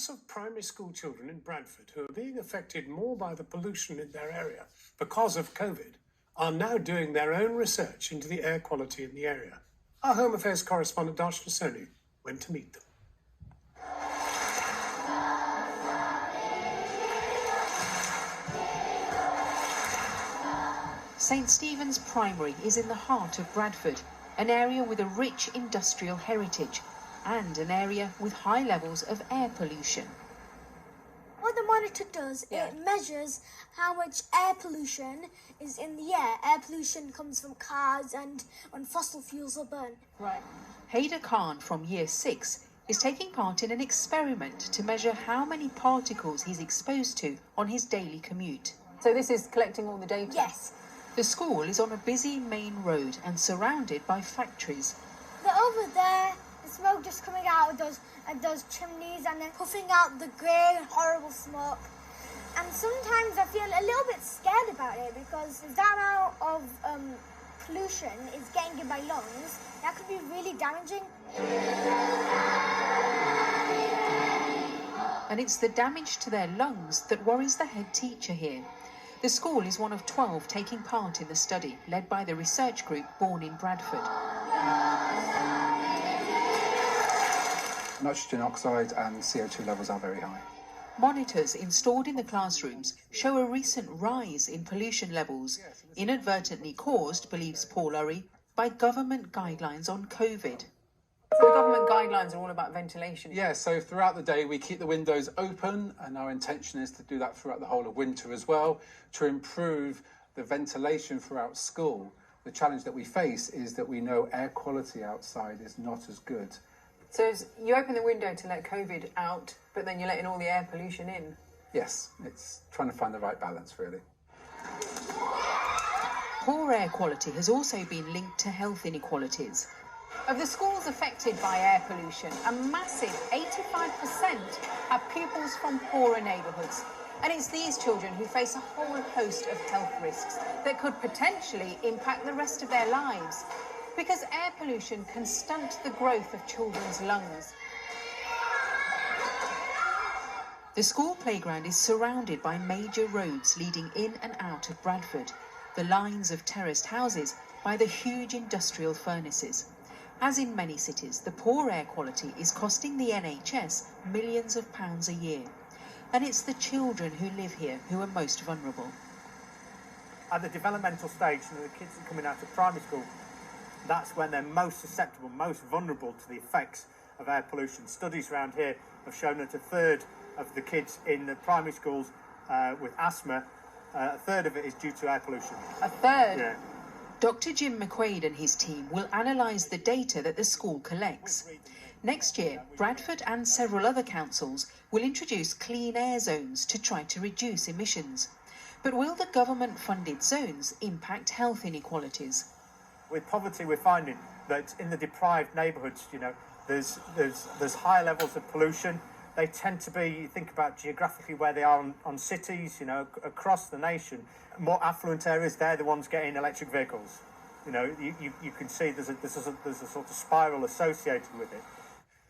Parents of primary school children in Bradford who are being affected more by the pollution in their area because of COVID are now doing their own research into the air quality in the area. Our Home Affairs correspondent Darshana Soni went to meet them. St Stephen's Primary is in the heart of Bradford, an area with a rich industrial heritage and an area with high levels of air pollution. What the monitor does, it measures how much air pollution is in the air. Air pollution comes from cars and when fossil fuels are burned. Right. Haider Khan from Year 6 is taking part in an experiment to measure how many particles he's exposed to on his daily commute. So this is collecting all the data? Yes. The school is on a busy main road and surrounded by factories. Over there, the smoke just coming out of those chimneys and then puffing out the grey, horrible smoke. And sometimes I feel a little bit scared about it because if that amount of pollution is getting in my lungs, that could be really damaging. And it's the damage to their lungs that worries the head teacher here. The school is one of 12 taking part in the study, led by the research group Born in Bradford. Nitrogen oxide and CO2 levels are very high. Monitors installed in the classrooms show a recent rise in pollution levels, inadvertently caused, believes Paul Urry, by government guidelines on COVID. So the government guidelines are all about ventilation? Yeah, so throughout the day we keep the windows open, and our intention is to do that throughout the whole of winter as well, to improve the ventilation throughout school. The challenge that we face is that we know air quality outside is not as good. So you open the window to let COVID out, but then you're letting all the air pollution in? Yes, it's trying to find the right balance, really. Poor air quality has also been linked to health inequalities. Of the schools affected by air pollution, a massive 85% are pupils from poorer neighbourhoods. And it's these children who face a whole host of health risks that could potentially impact the rest of their lives. Because air pollution can stunt the growth of children's lungs. The school playground is surrounded by major roads leading in and out of Bradford, the lines of terraced houses by the huge industrial furnaces. As in many cities, the poor air quality is costing the NHS millions of pounds a year. And it's the children who live here who are most vulnerable. At the developmental stage, the kids that are coming out of primary school, that's when they're most susceptible, most vulnerable to the effects of air pollution. Studies around here have shown that a third of the kids in the primary schools with asthma, a third of it is due to air pollution. A third? Yeah. Dr. Jim McQuaid and his team will analyse the data that the school collects. Next year, Bradford and several other councils will introduce clean air zones to try to reduce emissions. But will the government-funded zones impact health inequalities? With poverty, we're finding that in the deprived neighbourhoods, there's higher levels of pollution. They tend to be, you think about geographically where they are on cities, across the nation. More affluent areas, they're the ones getting electric vehicles. You can see there's a sort of spiral associated with it.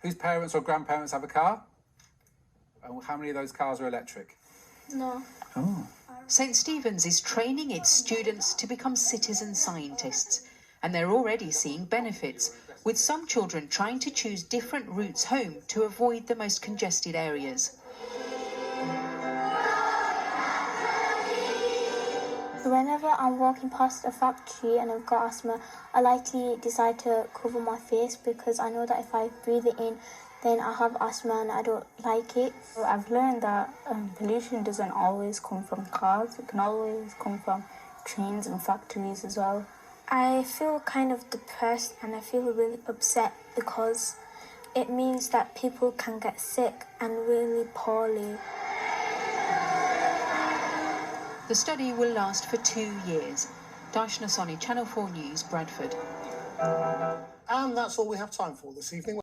Whose parents or grandparents have a car? And how many of those cars are electric? No. Oh. St Stephen's is training its students to become citizen scientists, and they're already seeing benefits, with some children trying to choose different routes home to avoid the most congested areas. Whenever I'm walking past a factory and I've got asthma, I likely decide to cover my face because I know that if I breathe it in, then I have asthma and I don't like it. I've learned that pollution doesn't always come from cars. It can always come from trains and factories as well. I feel kind of depressed and I feel really upset because it means that people can get sick and really poorly. The study will last for 2 years. Darshana Soni, Channel 4 News, Bradford. And that's all we have time for this evening.